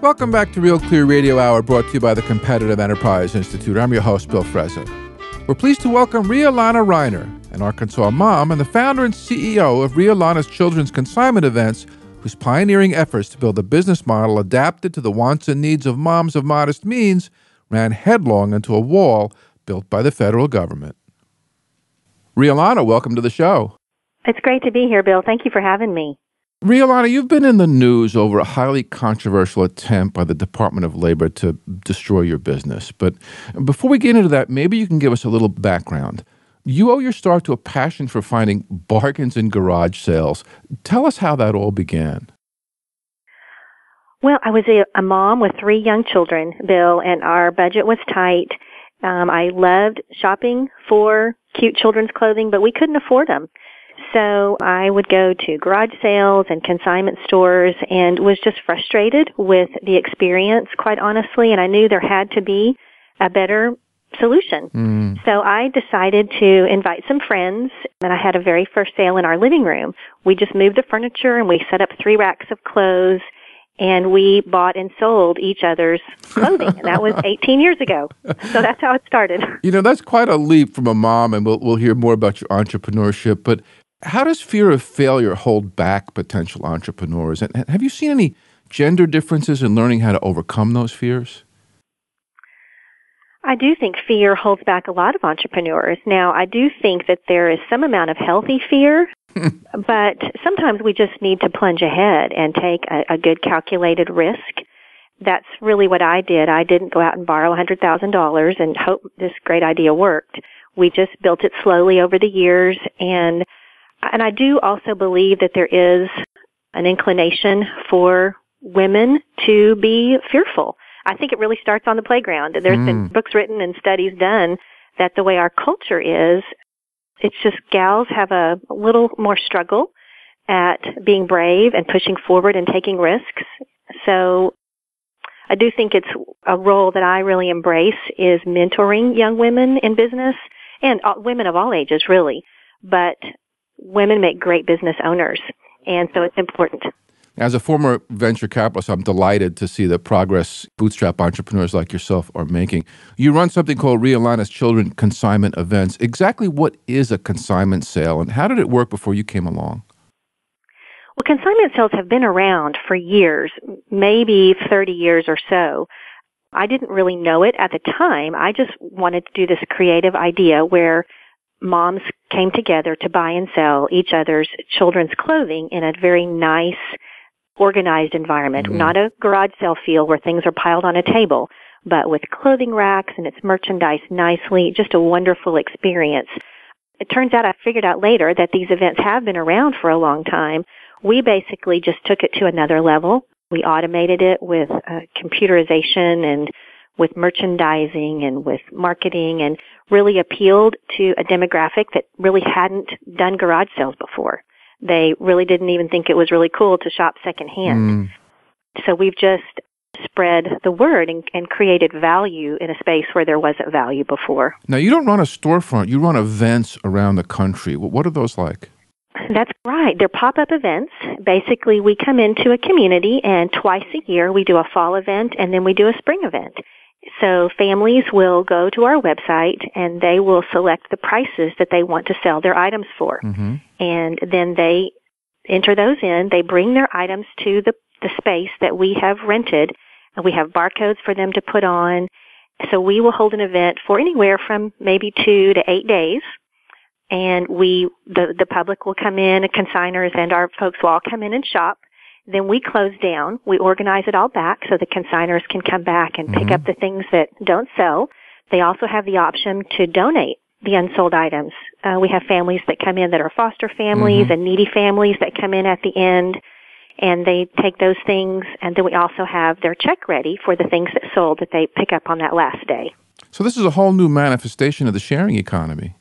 Welcome back to Real Clear Radio Hour, brought to you by the Competitive Enterprise Institute. I'm your host, Bill Frezza. We're pleased to welcome Rhea Lana Riner, an Arkansas mom and the founder and CEO of Rhea Lana's Children's Consignment Events, whose pioneering efforts to build a business model adapted to the wants and needs of moms of modest means ran headlong into a wall built by the federal government. Rhea Lana, welcome to the show. It's great to be here, Bill. Thank you for having me. Rhea Lana, you've been in the news over a highly controversial attempt by the Department of Labor to destroy your business. But before we get into that, maybe you can give us a little background. You owe your start to a passion for finding bargains in garage sales. Tell us how that all began. Well, I was a mom with 3 young children, Bill, and our budget was tight. I loved shopping for cute children's clothing, but we couldn't afford them. So I would go to garage sales and consignment stores and was just frustrated with the experience, quite honestly, and I knew there had to be a better solution. So I decided to invite some friends, and I had a very first sale in our living room. We just moved the furniture, and we set up 3 racks of clothes, and we bought and sold each other's clothing. And that was 18 years ago. So that's how it started. You know, that's quite a leap from a mom, and we'll hear more about your entrepreneurship, but how does fear of failure hold back potential entrepreneurs? And have you seen any gender differences in learning how to overcome those fears? I do think fear holds back a lot of entrepreneurs. Now, I do think that there is some amount of healthy fear, but sometimes we just need to plunge ahead and take a good calculated risk. That's really what I did. I didn't go out and borrow $100,000 and hope this great idea worked. We just built it slowly over the years, and I do also believe that there is an inclination for women to be fearful. I think it really starts on the playground. There's been books written and studies done that the way our culture is, it's just gals have a little more struggle at being brave and pushing forward and taking risks. So I do think it's a role that I really embrace is mentoring young women in business and women of all ages, really. But women make great business owners, and so it's important. As a former venture capitalist, I'm delighted to see the progress bootstrap entrepreneurs like yourself are making. You run something called Rhea Lana's Children's Consignment Events. Exactly what is a consignment sale, and how did it work before you came along? Well, consignment sales have been around for years, maybe 30 years or so. I didn't really know it at the time. I just wanted to do this creative idea where moms came together to buy and sell each other's children's clothing in a very nice, organized environment, not a garage sale feel where things are piled on a table, but with clothing racks and it's merchandised nicely, just a wonderful experience. It turns out I figured out later that these events have been around for a long time. We basically just took it to another level. We automated it with computerization and with merchandising and with marketing, and really appealed to a demographic that really hadn't done garage sales before. They really didn't even think it was really cool to shop secondhand. So we've just spread the word and created value in a space where there wasn't value before. Now, you don't run a storefront. You run events around the country. What are those like? That's right. They're pop-up events. Basically, we come into a community, and twice a year we do a fall event, and then we do a spring event. So families will go to our website, and they will select the prices that they want to sell their items for. And then they enter those in. They bring their items to the space that we have rented, and we have barcodes for them to put on. So we will hold an event for anywhere from maybe 2 to 8 days. And the public will come in, consignors and our folks will all come in and shop. Then we close down. We organize it all back so the consignors can come back and pick up the things that don't sell. They also have the option to donate the unsold items. We have families that come in that are foster families and needy families that come in at the end, and they take those things, and then we also have their check ready for the things that sold that they pick up on that last day. So this is a whole new manifestation of the sharing economy.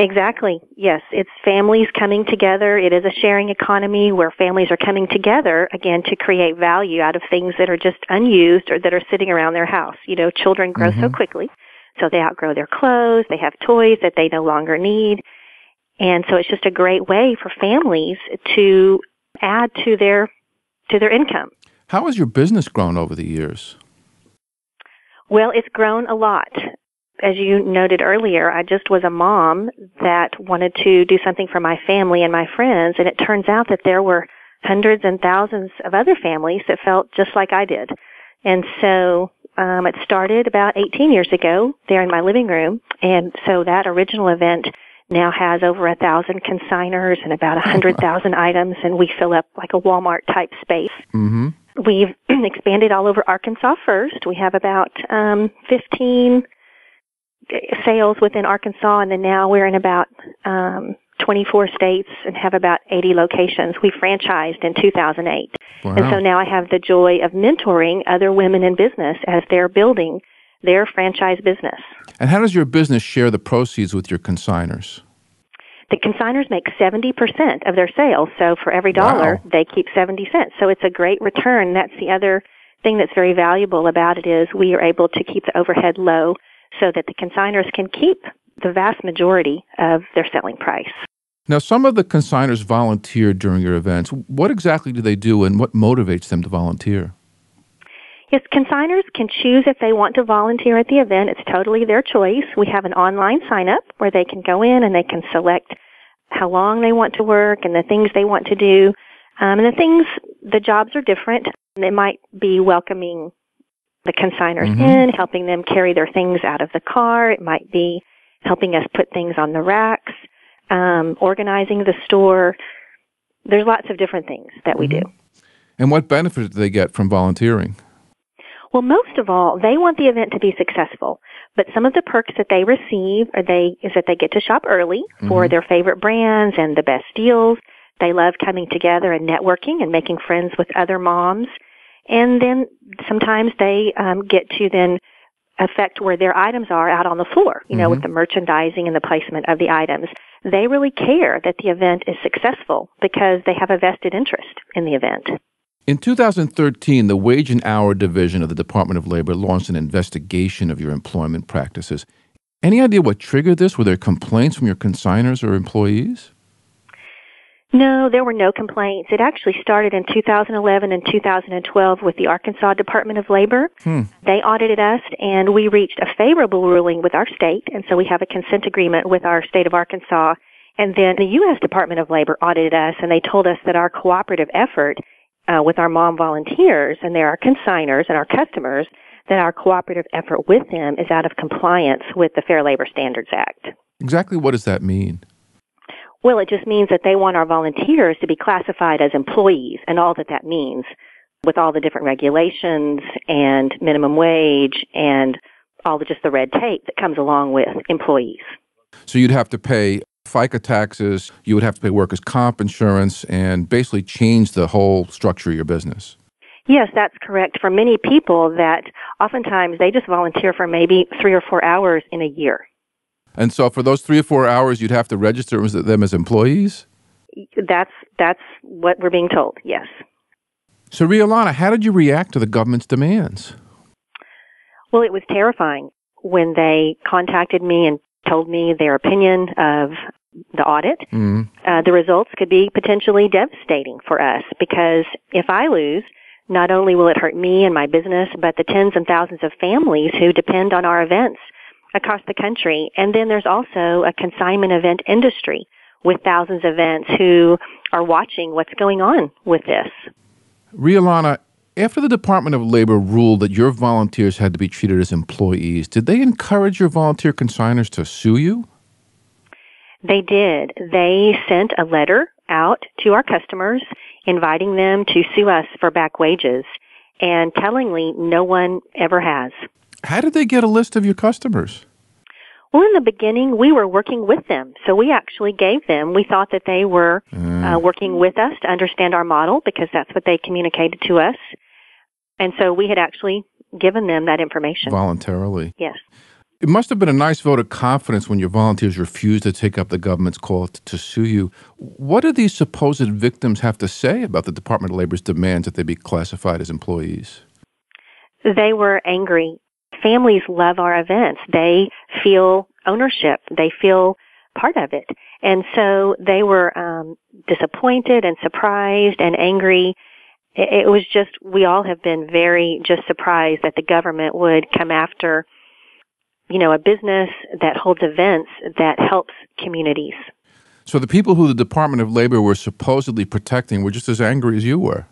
Exactly. Yes. It's families coming together. It is a sharing economy where families are coming together, again, to create value out of things that are just unused or that are sitting around their house. You know, children grow so quickly, so they outgrow their clothes. They have toys that they no longer need. And so it's just a great way for families to add to their income. How has your business grown over the years? Well, it's grown a lot. As you noted earlier, I just was a mom that wanted to do something for my family and my friends, and it turns out that there were hundreds and thousands of other families that felt just like I did. And so it started about 18 years ago there in my living room, and so that original event now has over 1,000 consignors and about 100,000 items, and we fill up like a Walmart-type space. Mm-hmm. We've expanded all over Arkansas first. We have about 15 sales within Arkansas, and then now we're in about 24 states and have about 80 locations. We franchised in 2008. Wow. And so now I have the joy of mentoring other women in business as they're building their franchise business. And how does your business share the proceeds with your consignors? The consignors make 70% of their sales, so for every dollar, they keep 70 cents. So it's a great return. That's the other thing that's very valuable about it is we are able to keep the overhead low so that the consignors can keep the vast majority of their selling price. Now, some of the consignors volunteer during your events. What exactly do they do, and what motivates them to volunteer? Yes, consignors can choose if they want to volunteer at the event. It's totally their choice. We have an online sign-up where they can go in and they can select how long they want to work and the things they want to do. And the jobs are different. It might be welcoming the consignors in, helping them carry their things out of the car. It might be helping us put things on the racks, organizing the store. There's lots of different things that we do. And what benefits do they get from volunteering? Well, most of all, they want the event to be successful. But some of the perks that they receive is that they get to shop early for their favorite brands and the best deals. They love coming together and networking and making friends with other moms. And then sometimes they get to then affect where their items are out on the floor, with the merchandising and the placement of the items. They really care that the event is successful because they have a vested interest in the event. In 2013, the Wage and Hour Division of the Department of Labor launched an investigation of your employment practices. Any idea what triggered this? Were there complaints from your consignors or employees? No, there were no complaints. It actually started in 2011 and 2012 with the Arkansas Department of Labor. They audited us, and we reached a favorable ruling with our state, and so we have a consent agreement with our state of Arkansas. And then the U.S. Department of Labor audited us, and they told us that our cooperative effort with our mom volunteers, and they're our consignors and our customers, that our cooperative effort with them is out of compliance with the Fair Labor Standards Act. Exactly what does that mean? Well, it just means that they want our volunteers to be classified as employees and all that that means with all the different regulations and minimum wage and all just the red tape that comes along with employees. So you'd have to pay FICA taxes, you would have to pay workers' comp insurance, and basically change the whole structure of your business. Yes, that's correct. For many people that oftentimes they just volunteer for maybe 3 or 4 hours in a year. And so for those 3 or 4 hours, you'd have to register them as employees? That's what we're being told, yes. So Rhea Lana, how did you react to the government's demands? Well, it was terrifying when they contacted me and told me their opinion of the audit. The results could be potentially devastating for us because if I lose, not only will it hurt me and my business, but the tens and thousands of families who depend on our events across the country. And then there's also a consignment event industry with thousands of events who are watching what's going on with this. Rhea Lana, after the Department of Labor ruled that your volunteers had to be treated as employees, did they encourage your volunteer consignors to sue you? They did. They sent a letter out to our customers inviting them to sue us for back wages, and tellingly, no one ever has. How did they get a list of your customers? Well, in the beginning, we were working with them. So we actually gave them, we thought that they were working with us to understand our model because that's what they communicated to us. And so we had actually given them that information. Voluntarily? Yes. It must have been a nice vote of confidence when your volunteers refused to take up the government's call to sue you. What do these supposed victims have to say about the Department of Labor's demands that they be classified as employees? They were angry. Families love our events. They feel ownership. They feel part of it. And so they were disappointed and surprised and angry. It was just, we all have been very just surprised that the government would come after, a business that holds events that helps communities. So the people who the Department of Labor were supposedly protecting were just as angry as you were?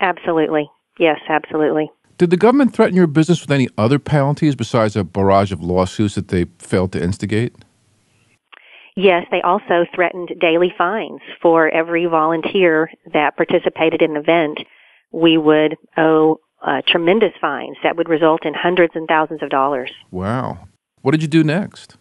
Absolutely. Yes, absolutely. Did the government threaten your business with any other penalties besides a barrage of lawsuits that they failed to instigate? Yes, they also threatened daily fines for every volunteer that participated in an event. We would owe tremendous fines that would result in hundreds and thousands of dollars. Wow. What did you do next?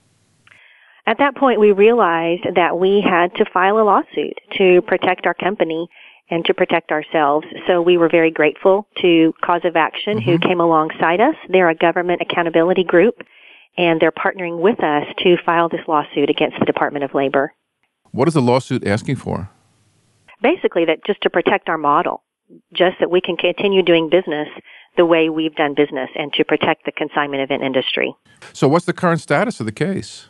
At that point, we realized that we had to file a lawsuit to protect our company and to protect ourselves. So we were very grateful to Cause of Action, who came alongside us. They're a government accountability group, and they're partnering with us to file this lawsuit against the Department of Labor. What is the lawsuit asking for? Basically, that just to protect our model, just that we can continue doing business the way we've done business and to protect the consignment event industry. So what's the current status of the case?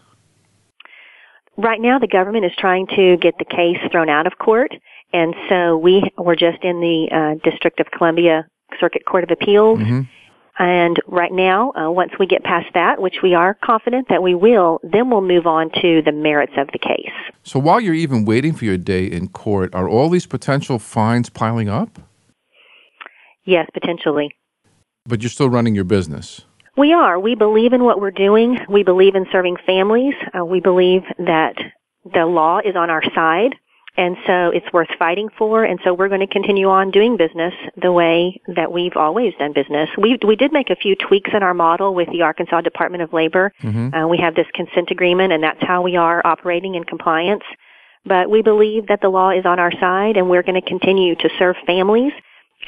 Right now, the government is trying to get the case thrown out of court, and so we were just in the District of Columbia Circuit Court of Appeals. And right now, once we get past that, which we are confident that we will, then we'll move on to the merits of the case. So while you're even waiting for your day in court, are all these potential fines piling up? Yes, potentially. But you're still running your business? We are. We believe in what we're doing. We believe in serving families. We believe that the law is on our side, and so it's worth fighting for, and so we're going to continue on doing business the way that we've always done business. We did make a few tweaks in our model with the Arkansas Department of Labor. We have this consent agreement, and that's how we are operating in compliance. But we believe that the law is on our side, and we're going to continue to serve families,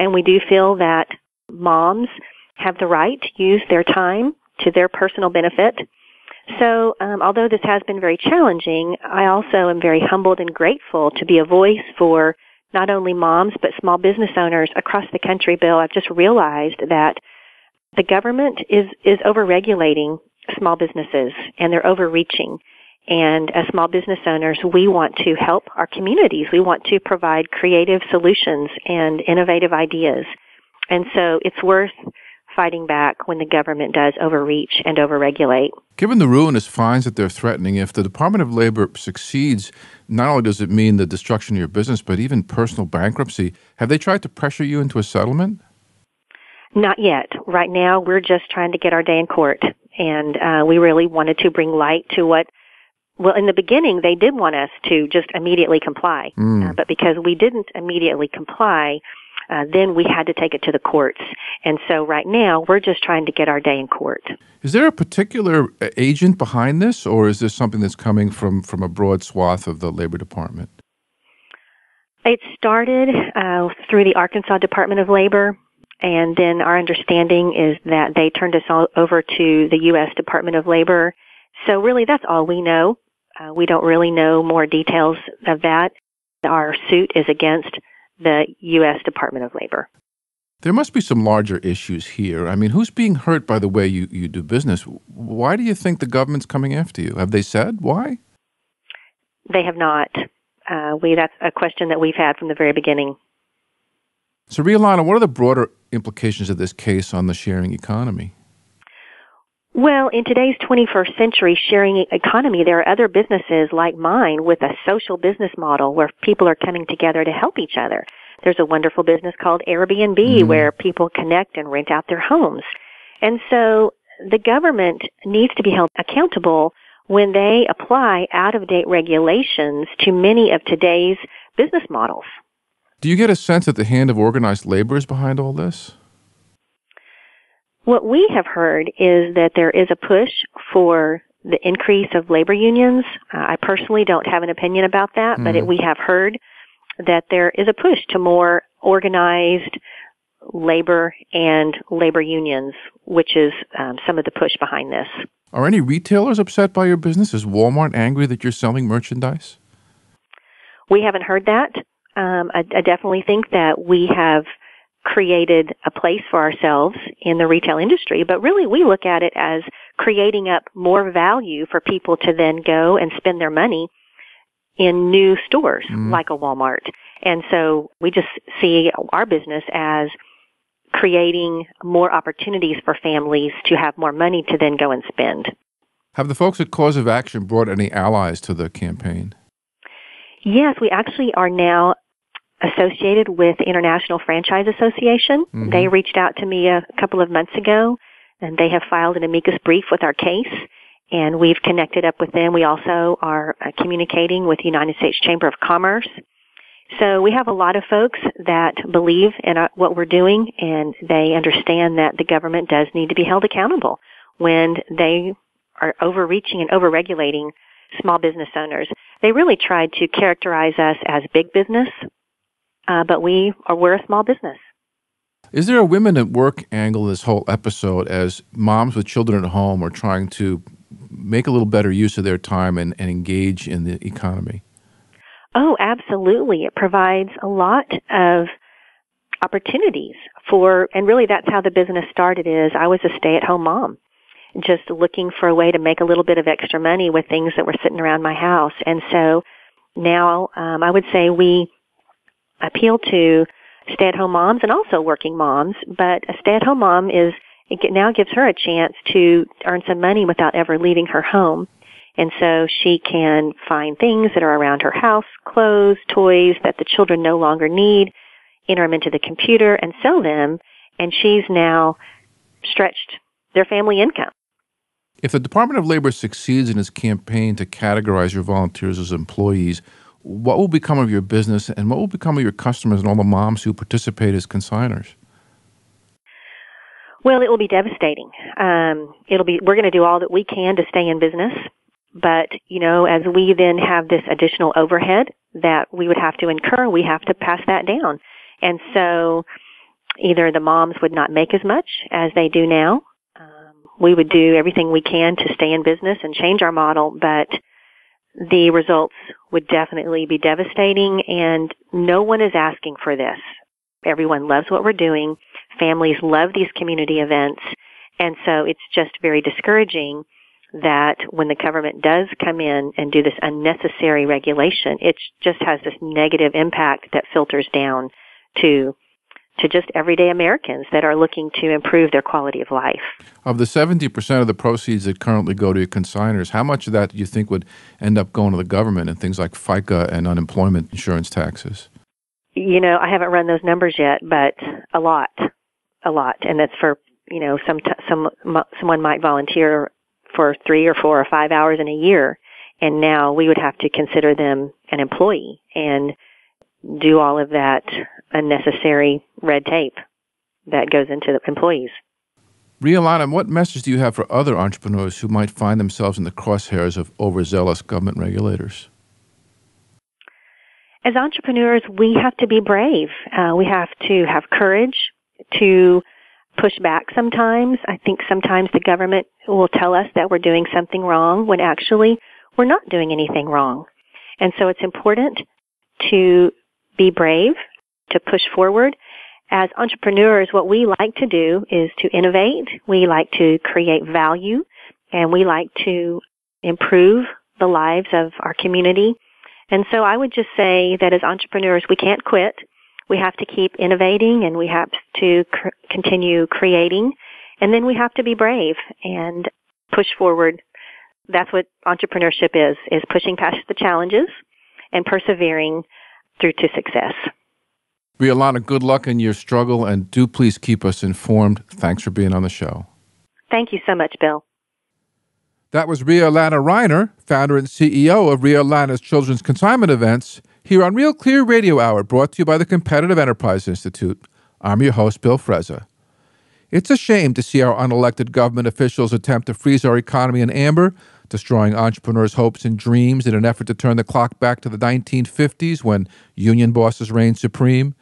and we do feel that moms have the right to use their time to their personal benefit. So although this has been very challenging, I also am very humbled and grateful to be a voice for not only moms but small business owners across the country, Bill. I've just realized that the government is overregulating small businesses, and they're overreaching. And as small business owners, we want to help our communities. We want to provide creative solutions and innovative ideas. And so it's worth fighting back when the government does overreach and overregulate. Given the ruinous fines that they're threatening, if the Department of Labor succeeds, not only does it mean the destruction of your business, but even personal bankruptcy. Have they tried to pressure you into a settlement? Not yet. Right now, we're just trying to get our day in court. And we really wanted to bring light to what, well, in the beginning, they did want us to just immediately comply. But because we didn't immediately comply, then we had to take it to the courts. And so right now, we're just trying to get our day in court. Is there a particular agent behind this, or is this something that's coming from a broad swath of the Labor Department? It started through the Arkansas Department of Labor, and then our understanding is that they turned us all over to the U.S. Department of Labor. So really, that's all we know. We don't really know more details of that. Our suit is against the U.S. Department of Labor. There must be some larger issues here. I mean, who's being hurt by the way you do business? Why do you think the government's coming after you? Have they said why? They have not. That's a question that we've had from the very beginning. So, Rhea Lana, what are the broader implications of this case on the sharing economy? Well, in today's 21st century sharing economy, there are other businesses like mine with a social business model where people are coming together to help each other. There's a wonderful business called Airbnb where people connect and rent out their homes. And so the government needs to be held accountable when they apply out-of-date regulations to many of today's business models. Do you get a sense that the hand of organized labor is behind all this? What we have heard is that there is a push for the increase of labor unions. I personally don't have an opinion about that, but we have heard that there is a push to more organized labor and labor unions, which is some of the push behind this. Are any retailers upset by your business? Is Walmart angry that you're selling merchandise? We haven't heard that. I definitely think that we have created a place for ourselves in the retail industry, but really we look at it as creating up more value for people to then go and spend their money in new stores like a Walmart. And so we just see our business as creating more opportunities for families to have more money to then go and spend. Have the folks at Cause of Action brought any allies to the campaign? Yes, we actually are now associated with the International Franchise Association. Mm-hmm. They reached out to me a couple of months ago, and they have filed an amicus brief with our case, and we've connected up with them. We also are communicating with the United States Chamber of Commerce. So we have a lot of folks that believe in what we're doing, and they understand that the government does need to be held accountable when they are overreaching and overregulating small business owners. They really tried to characterize us as big business, but we're a small business. Is there a women at work angle in this whole episode as moms with children at home are trying to make a little better use of their time and engage in the economy? Oh, absolutely. It provides a lot of opportunities and really that's how the business started is I was a stay-at-home mom, just looking for a way to make a little bit of extra money with things that were sitting around my house. And so now I would say we appeal to stay-at-home moms and also working moms, but a stay-at-home mom now gives her a chance to earn some money without ever leaving her home. And so she can find things that are around her house, clothes, toys that the children no longer need, enter them into the computer and sell them, and she's now stretched their family income. If the Department of Labor succeeds in its campaign to categorize your volunteers as employees, what will become of your business and what will become of your customers and all the moms who participate as consignors? Well, it will be devastating. We're going to do all that we can to stay in business. But, as we then have this additional overhead that we would have to incur, we have to pass that down. And so either the moms would not make as much as they do now. We would do everything we can to stay in business and change our model, but the results would definitely be devastating, and no one is asking for this. Everyone loves what we're doing. Families love these community events, and so it's just very discouraging that when the government does come in and do this unnecessary regulation, it just has this negative impact that filters down to just everyday Americans that are looking to improve their quality of life. Of the 70% of the proceeds that currently go to consignors, how much of that do you think would end up going to the government in things like FICA and unemployment insurance taxes? I haven't run those numbers yet, but a lot. And that's for, someone might volunteer for 3 or 4 or 5 hours in a year, and now we would have to consider them an employee and do all of that unnecessary red tape that goes into the employees. Rhea Lana, what message do you have for other entrepreneurs who might find themselves in the crosshairs of overzealous government regulators? As entrepreneurs, we have to be brave. We have to have courage to push back sometimes. I think sometimes the government will tell us that we're doing something wrong when actually we're not doing anything wrong. And so it's important to be brave, to push forward. As entrepreneurs, what we like to do is to innovate. We like to create value, and we like to improve the lives of our community. And so I would just say that as entrepreneurs, we can't quit. We have to keep innovating, and we have to continue creating. And then we have to be brave and push forward. That's what entrepreneurship is pushing past the challenges and persevering through to success. Rhea Lana, good luck in your struggle, and do please keep us informed. Thanks for being on the show. Thank you so much, Bill. That was Rhea Lana Riner, founder and CEO of Rhea Lana's Children's Consignment Events, here on Real Clear Radio Hour, brought to you by the Competitive Enterprise Institute. I'm your host, Bill Frezza. It's a shame to see our unelected government officials attempt to freeze our economy in amber, destroying entrepreneurs' hopes and dreams in an effort to turn the clock back to the 1950s when union bosses reigned supreme.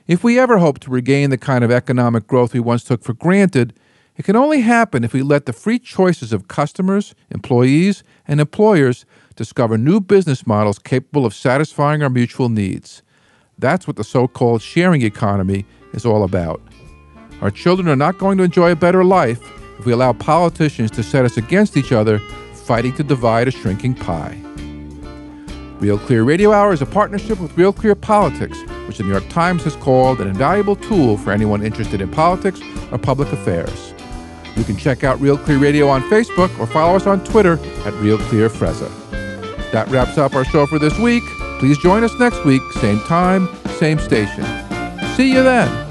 If we ever hope to regain the kind of economic growth we once took for granted, it can only happen if we let the free choices of customers, employees, and employers discover new business models capable of satisfying our mutual needs. That's what the so-called sharing economy is all about. Our children are not going to enjoy a better life if we allow politicians to set us against each other, fighting to divide a shrinking pie. Real Clear Radio Hour is a partnership with Real Clear Politics, which the New York Times has called an invaluable tool for anyone interested in politics or public affairs. You can check out Real Clear Radio on Facebook or follow us on Twitter at Real Clear Fresa. That wraps up our show for this week. Please join us next week, same time, same station. See you then.